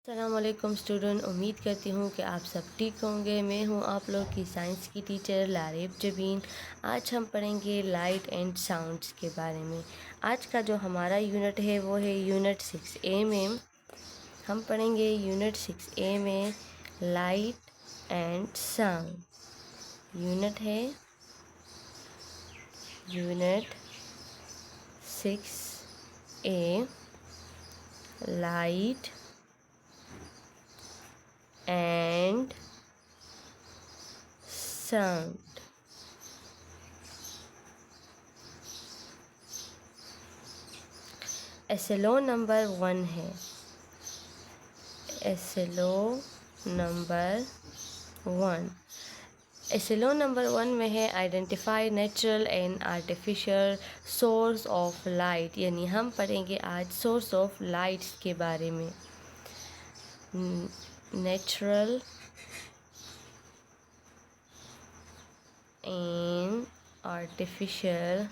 अस्सलामुअलैकुम स्टूडेंट, उम्मीद करती हूँ कि आप सब ठीक होंगे। मैं हूँ आप लोग की साइंस की टीचर लारिब जबीन। आज हम पढ़ेंगे लाइट एंड साउंड्स के बारे में। आज का जो हमारा यूनिट है वो है यूनिट 6A में। हम पढ़ेंगे यूनिट 6A में लाइट एंड साउंड। यूनिट है unit 6A light and sound। SLO number 1 है। एसएलओ नंबर 1 एसएलओ नंबर 1 में है identify natural and artificial source of light. यानी हम पढ़ेंगे आज सोर्स ऑफ लाइट्स के बारे में। Natural and artificial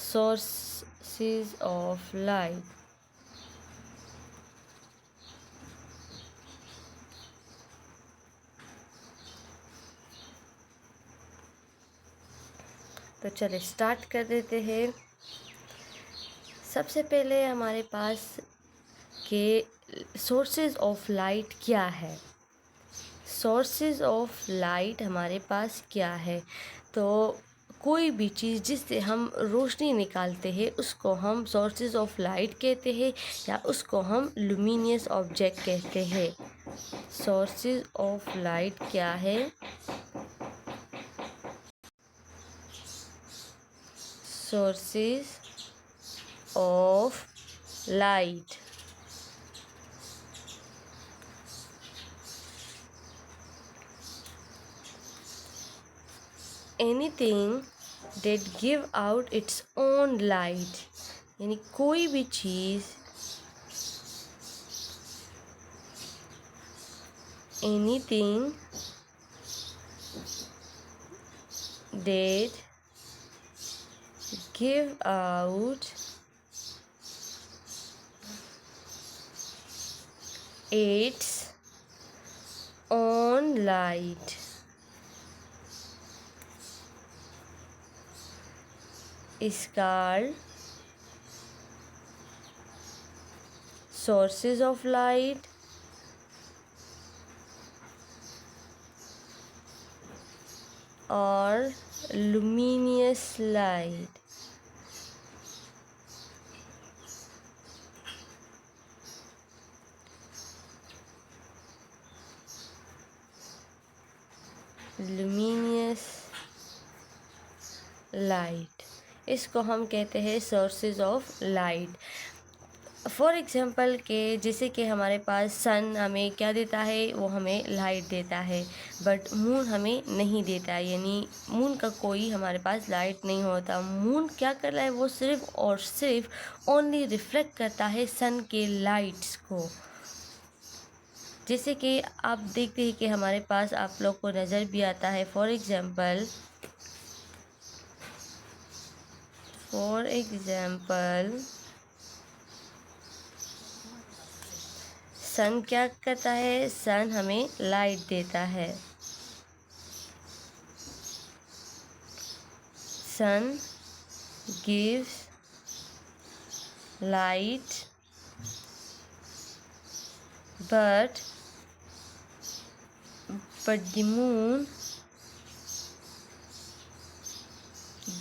sources of light। तो चले स्टार्ट कर देते हैं। सबसे पहले हमारे पास के सोर्सेज ऑफ लाइट क्या है। सोर्सेज ऑफ लाइट हमारे पास क्या है, तो कोई भी चीज़ जिससे हम रोशनी निकालते हैं उसको हम सोर्सेज ऑफ लाइट कहते हैं या उसको हम लुमिनियस ऑब्जेक्ट कहते हैं। सोर्सेज ऑफ लाइट क्या है? Sources of light anything that give out its own light। यानी कोई भी चीज़, anything that give out its own light is called sources of light or luminous light। luminous light, इसको हम कहते हैं sources of light. For example के जैसे कि हमारे पास सन हमें क्या देता है, वो हमें लाइट देता है, बट मून हमें नहीं देता है। यानी मून का कोई हमारे पास लाइट नहीं होता। मून क्या कर रहा है, वो सिर्फ और सिर्फ ओनली रिफ्लेक्ट करता है सन के लाइट्स को। जैसे कि आप देखते हैं कि हमारे पास आप लोग को नज़र भी आता है। फॉर एग्ज़ाम्पल सन क्या करता है, सन हमें लाइट देता है। Sun gives light but the moon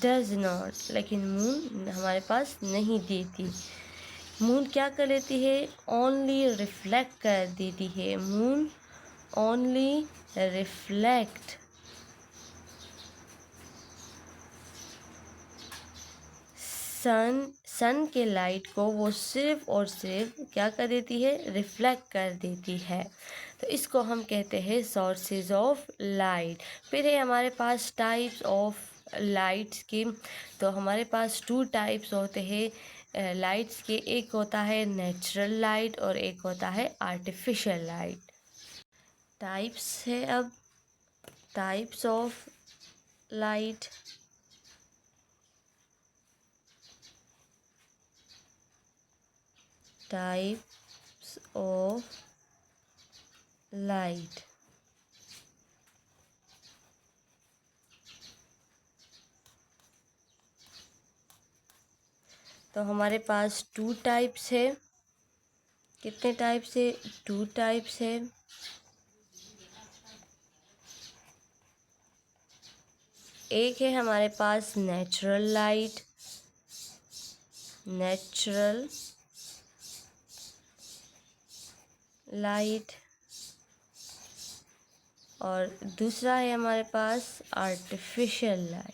does not। लेकिन मून हमारे पास नहीं देती। मून क्या कर लेती है, ओनली रिफ्लेक्ट कर देती है। मून ओनली रिफ्लेक्ट सन के लाइट को वो सिर्फ और सिर्फ क्या कर देती है, रिफ्लेक्ट कर देती है। तो इसको हम कहते हैं सोर्सेज ऑफ लाइट। फिर है हमारे पास टाइप्स ऑफ लाइट्स के। तो हमारे पास 2 टाइप्स होते हैं लाइट्स के। एक होता है नेचुरल लाइट और एक होता है आर्टिफिशियल लाइट। टाइप्स है अब types of light. Types of light. तो हमारे पास टू टाइप्स है। कितने टाइप्स है? टू टाइप्स है। एक है हमारे पास नेचुरल लाइट, नेचुरल लाइट, और दूसरा है हमारे पास आर्टिफिशियल लाइट।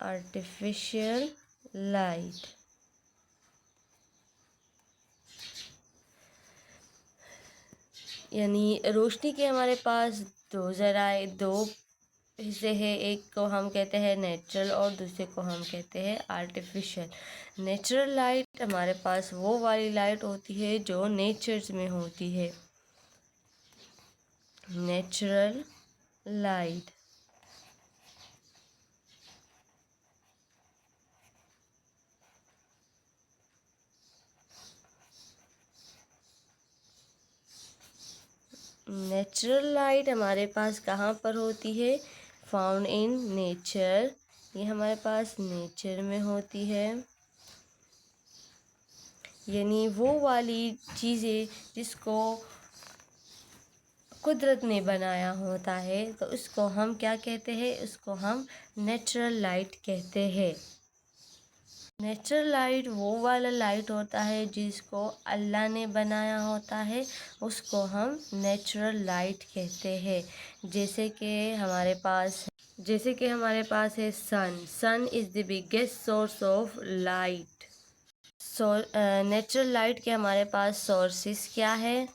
Artificial light. यानी रोशनी के हमारे पास दो जराए, दो हिस्से हैं। एक को हम कहते हैं नेचुरल और दूसरे को हम कहते हैं आर्टिफिशियल। नेचुरल लाइट हमारे पास वो वाली लाइट होती है जो नेचर्स में होती है। Natural light. नेचुरल लाइट हमारे पास कहाँ पर होती है? Found in nature. ये हमारे पास नेचर में होती है। यानी वो वाली चीज़ें जिसको कुदरत ने बनाया होता है, तो उसको हम क्या कहते हैं? उसको हम नेचुरल लाइट कहते हैं। नेचुरल लाइट वो वाला लाइट होता है जिसको अल्लाह ने बनाया होता है, उसको हम नेचुरल लाइट कहते हैं। जैसे कि हमारे पास है sun. Sun is the biggest source of light. Natural light के हमारे पास सोर्सेस क्या है?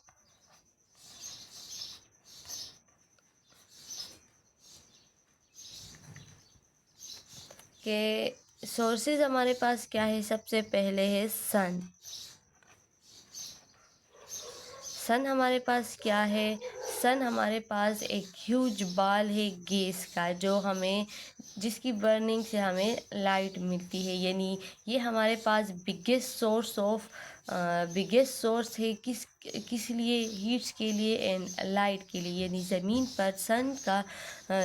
के सोर्सेज हमारे पास क्या है? सबसे पहले है सन। सन हमारे पास क्या है? सन हमारे पास एक ह्यूज बाल है गैस का, जो हमें, जिसकी बर्निंग से हमें लाइट मिलती है। यानी ये हमारे पास बिगेस्ट सोर्स है किस लिए? हीट्स के लिए एंड लाइट के लिए। यानी ज़मीन पर सन का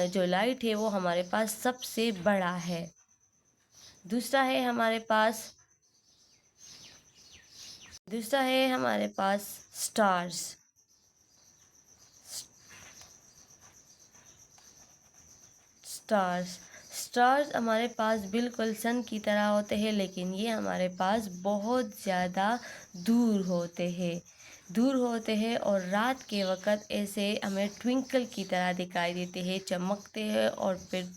जो लाइट है वो हमारे पास सबसे बड़ा है। दूसरा है हमारे पास स्टार्स। स्टार्स हमारे पास बिल्कुल सन की तरह होते हैं, लेकिन ये हमारे पास बहुत ज़्यादा दूर होते हैं और रात के वक़्त ऐसे हमें ट्विंकल की तरह दिखाई देते हैं, चमकते हैं और फिर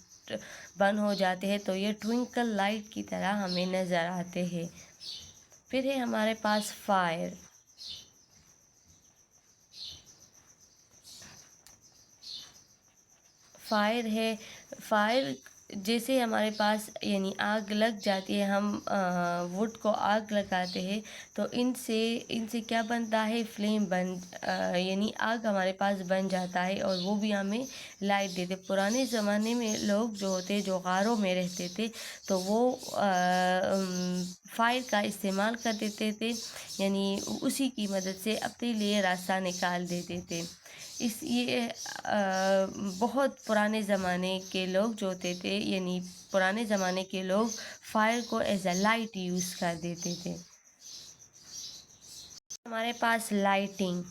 बंद हो जाते हैं। तो ये ट्विंकल लाइट की तरह हमें नज़र आते हैं। फिर है हमारे पास फायर। फायर जैसे हमारे पास, यानी आग लग जाती है, हम वुड को आग लगाते हैं तो इनसे क्या बनता है? फ्लेम यानी आग हमारे पास बन जाता है और वो भी हमें लाइट देते। पुराने ज़माने में लोग जो होते, जो गारों में रहते थे, तो वो फायर का इस्तेमाल कर देते थे, यानी उसी की मदद से अपने लिए रास्ता निकाल देते थे। ये बहुत पुराने ज़माने के लोग जो होते थे, यानी पुराने ज़माने के लोग फायर को एज अ लाइट यूज़ कर देते थे। हमारे पास लाइटिंग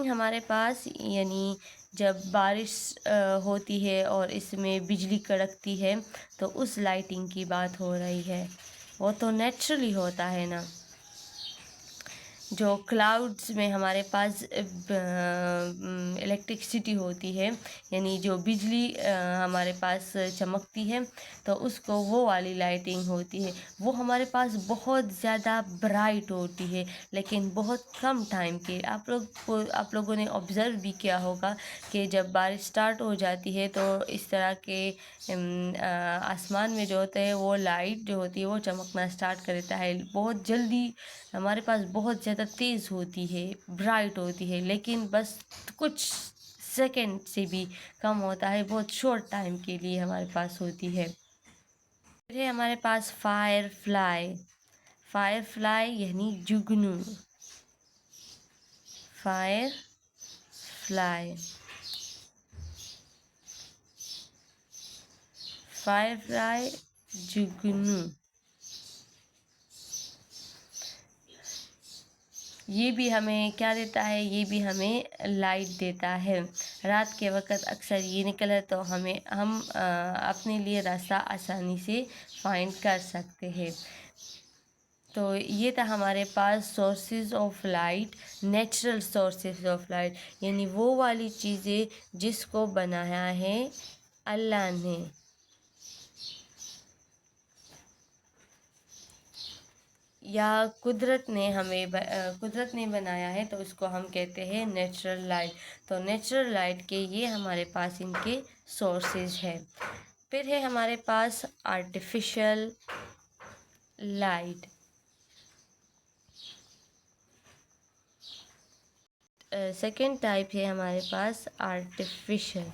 हमारे पास, यानी जब बारिश होती है और इसमें बिजली कड़कती है, तो उस लाइटिंग की बात हो रही है। वो तो नेचुरली होता है ना। जो क्लाउड्स में हमारे पास इलेक्ट्रिसिटी होती है, यानी जो बिजली हमारे पास चमकती है, तो उसको वो वाली लाइटिंग होती है। वो हमारे पास बहुत ज़्यादा ब्राइट होती है, लेकिन बहुत कम टाइम के। आप लोगों ने ऑब्ज़र्व भी किया होगा कि जब बारिश स्टार्ट हो जाती है तो इस तरह के आसमान में जो होते हैं, वो लाइट जो होती है वो चमकना स्टार्ट कर देता है बहुत जल्दी। हमारे पास बहुत ज़्यादा तेज़ होती है, ब्राइट होती है, लेकिन बस कुछ सेकेंड से भी कम होता है, बहुत शॉर्ट टाइम के लिए हमारे पास होती है। फिर है हमारे पास फायर फ्लाई। फायर फ्लाई यानी जुगनू। फायर फ्लाई, फायर फ्लाई जुगनू। ये भी हमें क्या देता है, ये भी हमें लाइट देता है। रात के वक़्त अक्सर ये निकले तो हम अपने लिए रास्ता आसानी से फाइंड कर सकते हैं। तो ये था हमारे पास sources of light, natural sources of light, यानी वो वाली चीज़ें जिसको बनाया है अल्लाह ने। या कुदरत ने बनाया है, तो उसको हम कहते हैं नेचुरल लाइट। तो नेचुरल लाइट के ये हमारे पास इनके सोर्सेज है। फिर है हमारे पास आर्टिफिशियल लाइट। सेकेंड टाइप है हमारे पास आर्टिफिशियल।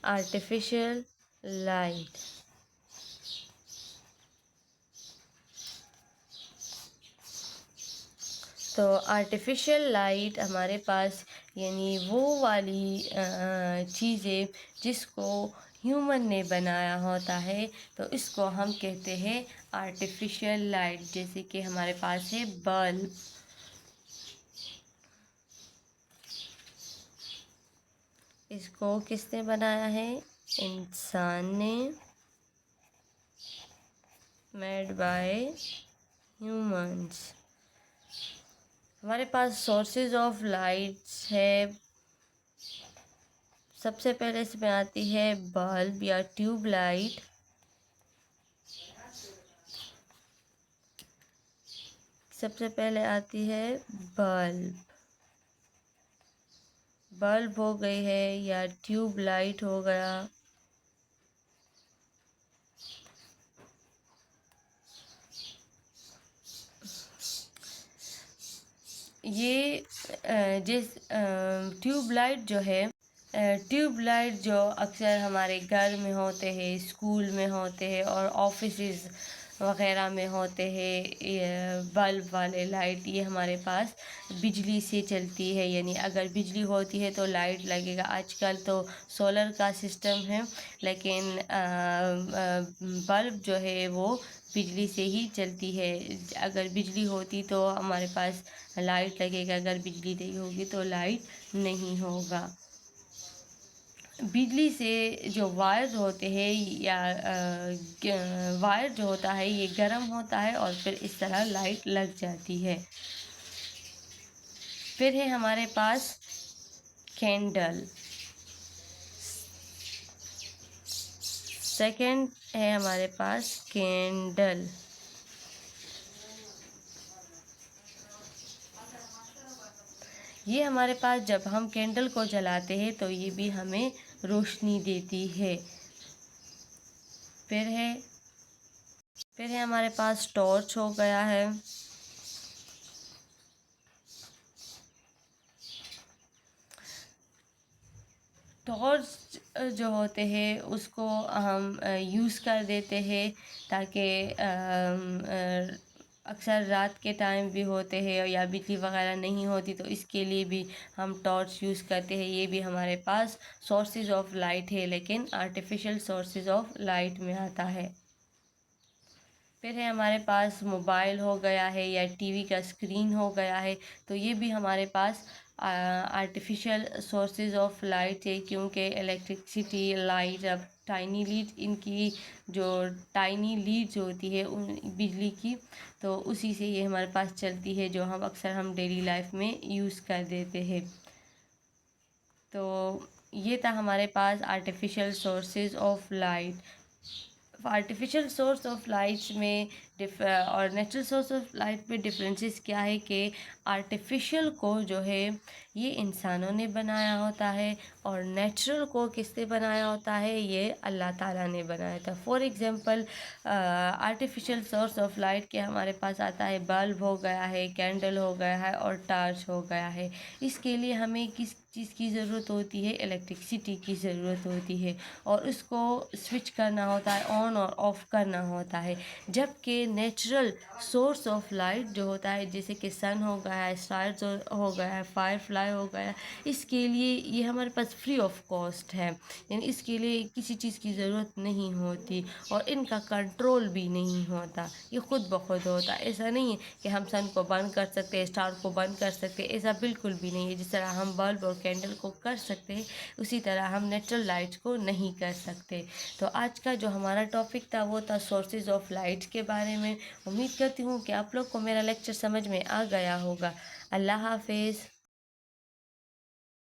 Artificial light. तो आर्टिफिशियल लाइट हमारे पास यानी वो वाली चीज़ें जिसको ह्यूमन ने बनाया होता है, तो इसको हम कहते हैं आर्टिफिशियल लाइट। जैसे कि हमारे पास है बल्ब। इसको किसने बनाया है? इंसान ने, मेड बाय ह्यूमंस। हमारे पास सोर्सेज ऑफ लाइट्स है। सबसे पहले इसमें आती है बल्ब या ट्यूब लाइट। सबसे पहले आती है बल्ब। बल्ब हो गई है या ट्यूब लाइट हो गया। ये ट्यूबलाइट जो है, ट्यूबलाइट जो अक्सर हमारे घर में होते हैं, स्कूल में होते हैं और ऑफिसेज वगैरह में होते हैं, ये बल्ब वाले लाइट, ये हमारे पास बिजली से चलती है। यानी अगर बिजली होती है तो लाइट लगेगा। आजकल तो सोलर का सिस्टम है, लेकिन बल्ब जो है वो बिजली से ही चलती है। अगर बिजली होती तो हमारे पास लाइट लगेगा, अगर बिजली नहीं होगी तो लाइट नहीं होगा। बिजली से जो वायर होते हैं या वायर जो होता है ये गर्म होता है और फिर इस तरह लाइट लग जाती है। फिर है हमारे पास कैंडल। सेकंड है हमारे पास कैंडल। ये हमारे पास जब हम कैंडल को जलाते हैं तो ये भी हमें रोशनी देती है। फिर है हमारे पास टॉर्च हो गया है। टॉर्च जो होते हैं उसको हम यूज़ कर देते हैं ताकि अक्सर रात के टाइम भी होते हैं या बिजली वगैरह नहीं होती, तो इसके लिए भी हम टॉर्च यूज़ करते हैं। ये भी हमारे पास सोर्सेज ऑफ लाइट है, लेकिन आर्टिफिशियल सोर्सेज ऑफ लाइट में आता है। फिर है हमारे पास मोबाइल हो गया है या टीवी का स्क्रीन हो गया है, तो ये भी हमारे पास आर्टिफिशियल सोर्सेज ऑफ लाइट है, क्योंकि इलेक्ट्रिसिटी, लाइट, अब टाइनी लीड, इनकी जो टाइनी लीड्स होती है उन बिजली की, तो उसी से ये हमारे पास चलती है, जो हम डेली लाइफ में यूज़ कर देते हैं। तो ये था हमारे पास artificial sources of light. Artificial source of lights में और नेचुरल सोर्स ऑफ लाइट में डिफरेंसेस क्या है कि आर्टिफिशियल को जो है ये इंसानों ने बनाया होता है और नेचुरल को किसने बनाया होता है, ये अल्लाह ताला ने बनाया था। For example artificial source of light के हमारे पास आता है बल्ब हो गया है, कैंडल हो गया है और टार्च हो गया है। इसके लिए हमें किस चीज़ की ज़रूरत होती है, इलेक्ट्रिसिटी की ज़रूरत होती है और उसको स्विच करना होता है, ऑन और ऑफ़ करना होता है। जबकि नेचुरल सोर्स ऑफ लाइट जो होता है जैसे कि सन हो गया है, स्टार्स हो गया है, फायरफ्लाई हो गया, इसके लिए ये हमारे पास फ्री ऑफ कॉस्ट है, यानी इसके लिए किसी चीज़ की ज़रूरत नहीं होती और इनका कंट्रोल भी नहीं होता, ये खुद ब खुद होता है। ऐसा नहीं है कि हम सन को बंद कर सकते हैं, स्टार को बंद कर सकते हैं, ऐसा बिल्कुल भी नहीं है। जिस तरह हम बल्ब और कैंडल को कर सकते हैं उसी तरह हम नेचुरल लाइट्स को नहीं कर सकते। तो आज का जो हमारा टॉपिक था वो था सोर्सेज ऑफ लाइट्स के बारे में। उम्मीद करती हूँ कि आप लोग को मेरा लेक्चर समझ में आ गया होगा। अल्लाह हाफिज़।